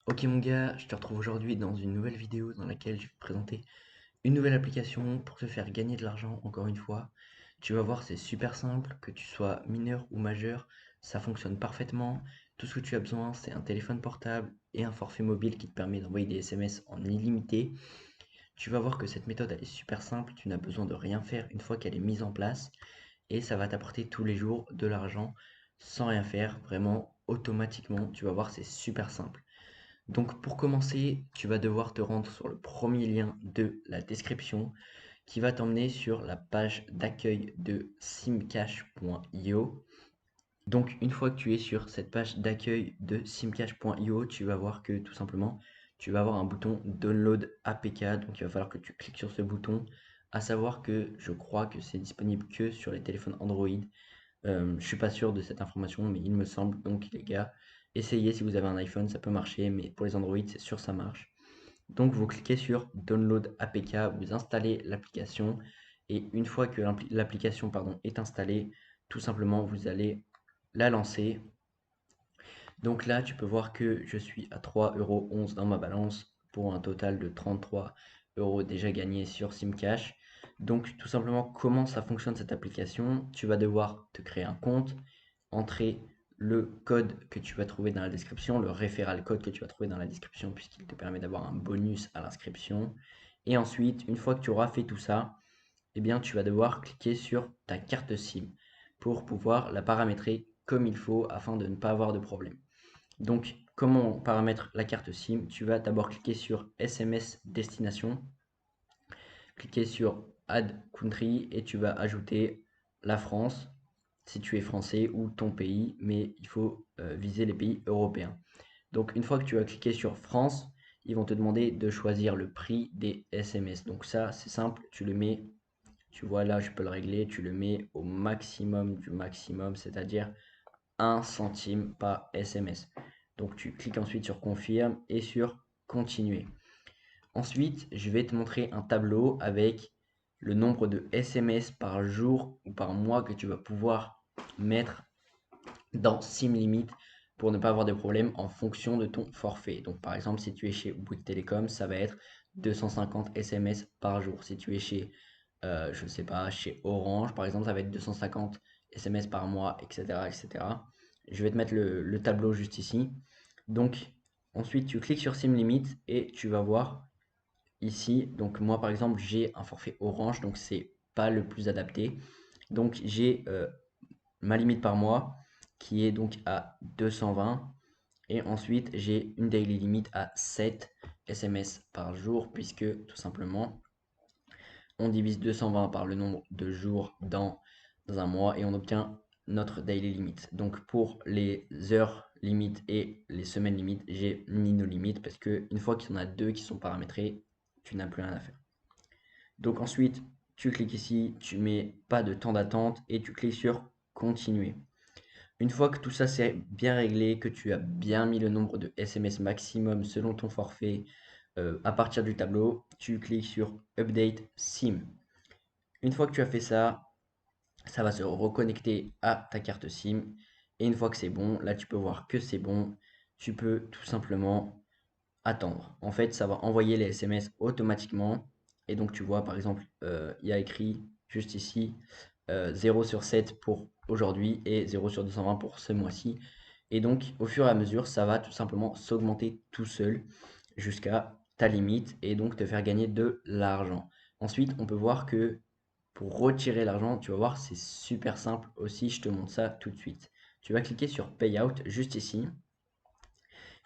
Ok mon gars, je te retrouve aujourd'hui dans une nouvelle vidéo dans laquelle je vais te présenter une nouvelle application pour te faire gagner de l'argent encore une fois. Tu vas voir, c'est super simple, que tu sois mineur ou majeur, ça fonctionne parfaitement. Tout ce que tu as besoin, c'est un téléphone portable et un forfait mobile qui te permet d'envoyer des SMS en illimité. Tu vas voir que cette méthode elle est super simple, tu n'as besoin de rien faire une fois qu'elle est mise en place et ça va t'apporter tous les jours de l'argent sans rien faire, vraiment automatiquement. Tu vas voir, c'est super simple. Donc pour commencer, tu vas devoir te rendre sur le premier lien de la description qui va t'emmener sur la page d'accueil de simcash.io. Donc une fois que tu es sur cette page d'accueil de simcash.io, tu vas voir que tout simplement, tu vas avoir un bouton Download APK. Donc il va falloir que tu cliques sur ce bouton. À savoir que je crois que c'est disponible que sur les téléphones Android. Je suis pas sûr de cette information, mais il me semble. Donc les gars, essayez si vous avez un iPhone, ça peut marcher, mais pour les Android, c'est sûr ça marche. Donc vous cliquez sur Download APK, vous installez l'application, et une fois que l'application est installée, tout simplement vous allez la lancer. Donc là, tu peux voir que je suis à 3,11 € dans ma balance pour un total de 33 € déjà gagnés sur Simcash. Donc tout simplement, comment ça fonctionne cette application? Tu vas devoir te créer un compte, entrer le code que tu vas trouver dans la description, le référal code que tu vas trouver dans la description puisqu'il te permet d'avoir un bonus à l'inscription. Et ensuite, une fois que tu auras fait tout ça, eh bien, tu vas devoir cliquer sur ta carte SIM pour pouvoir la paramétrer comme il faut afin de ne pas avoir de problème. Donc, comment on paramètre la carte SIM? Tu vas d'abord cliquer sur SMS destination, cliquer sur Add Country et tu vas ajouter la France si tu es français ou ton pays, mais il faut viser les pays européens. Donc, une fois que tu as cliqué sur France, ils vont te demander de choisir le prix des SMS. Donc ça, c'est simple, tu le mets, tu vois là, je peux le régler, tu le mets au maximum du maximum, c'est-à-dire 1 centime par SMS. Donc tu cliques ensuite sur confirme et sur continuer. Ensuite, je vais te montrer un tableau avec le nombre de SMS par jour ou par mois que tu vas pouvoir mettre dans SimLimit pour ne pas avoir de problème en fonction de ton forfait. Donc par exemple, si tu es chez Bouygues Telecom, ça va être 250 SMS par jour. Si tu es chez, je ne sais pas, chez Orange, par exemple, ça va être 250 SMS par mois, etc., etc. Je vais te mettre le tableau juste ici. Donc ensuite, tu cliques sur SimLimit et tu vas voir ici. Donc moi, par exemple, j'ai un forfait Orange, donc c'est pas le plus adapté. Donc j'ai ma limite par mois qui est donc à 220 et ensuite j'ai une daily limit à 7 SMS par jour puisque tout simplement on divise 220 par le nombre de jours dans un mois et on obtient notre daily limit. Donc pour les heures limites et les semaines limites, j'ai mis nos limites parce que une fois qu'il y en a deux qui sont paramétrés, tu n'as plus rien à faire. Donc ensuite, tu cliques ici, tu mets pas de temps d'attente et tu cliques sur continuer. Une fois que tout ça c'est bien réglé, que tu as bien mis le nombre de SMS maximum selon ton forfait à partir du tableau, tu cliques sur Update SIM. Une fois que tu as fait ça, ça va se reconnecter à ta carte SIM. Et une fois que c'est bon, là tu peux voir que c'est bon. Tu peux tout simplement attendre. En fait, ça va envoyer les SMS automatiquement. Et donc tu vois par exemple, il y a écrit juste ici 0 sur 7 pour aujourd'hui et 0 sur 220 pour ce mois-ci. Et donc au fur et à mesure, ça va tout simplement s'augmenter tout seul jusqu'à ta limite et donc te faire gagner de l'argent. Ensuite, on peut voir que pour retirer l'argent, tu vas voir, c'est super simple aussi. Je te montre ça tout de suite. Tu vas cliquer sur Payout juste ici.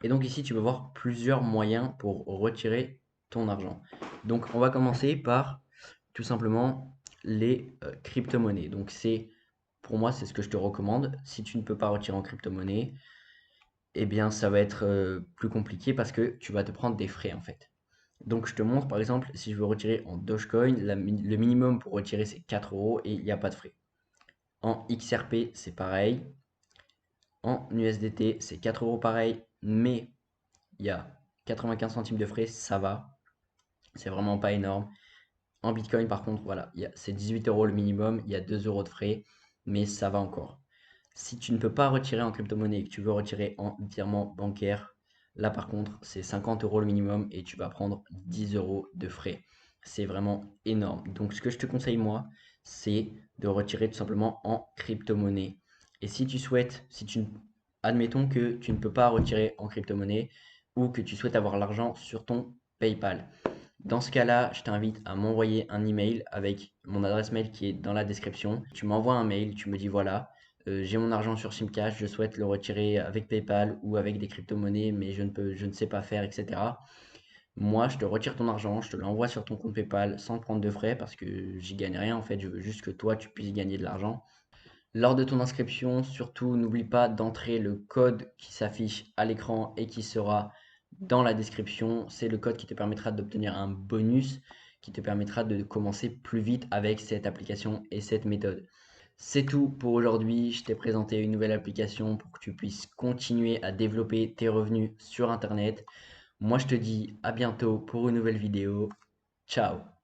Et donc ici, tu vas voir plusieurs moyens pour retirer ton argent. Donc on va commencer par tout simplement les crypto-monnaies. Donc c'est pour moi, c'est ce que je te recommande. Si tu ne peux pas retirer en crypto-monnaie, eh bien ça va être plus compliqué parce que tu vas te prendre des frais en fait. Donc je te montre par exemple, si je veux retirer en Dogecoin, le minimum pour retirer c'est 4 € et il n'y a pas de frais. En XRP, c'est pareil. En USDT, c'est 4 € pareil, mais il y a 95 centimes de frais, ça va. C'est vraiment pas énorme. En Bitcoin, par contre, voilà, c'est 18 € le minimum, il y a 2 € de frais, mais ça va encore. Si tu ne peux pas retirer en crypto-monnaie et que tu veux retirer en virement bancaire, Là, par contre, c'est 50 € le minimum et tu vas prendre 10 € de frais. C'est vraiment énorme. Donc, ce que je te conseille, moi, c'est de retirer tout simplement en crypto-monnaie. Et si tu souhaites, admettons que tu ne peux pas retirer en crypto-monnaie ou que tu souhaites avoir l'argent sur ton PayPal. Dans ce cas-là, je t'invite à m'envoyer un email avec mon adresse mail qui est dans la description. Tu m'envoies un mail, tu me dis voilà, j'ai mon argent sur Simcash, je souhaite le retirer avec PayPal ou avec des crypto-monnaies, mais je ne sais pas faire, etc. Moi, je te retire ton argent, je te l'envoie sur ton compte PayPal sans te prendre de frais parce que j'y gagne rien en fait, je veux juste que toi tu puisses gagner de l'argent. Lors de ton inscription, surtout, n'oublie pas d'entrer le code qui s'affiche à l'écran et qui sera dans la description. C'est le code qui te permettra d'obtenir un bonus qui te permettra de commencer plus vite avec cette application et cette méthode. C'est tout pour aujourd'hui. Je t'ai présenté une nouvelle application pour que tu puisses continuer à développer tes revenus sur Internet. Moi, je te dis à bientôt pour une nouvelle vidéo. Ciao!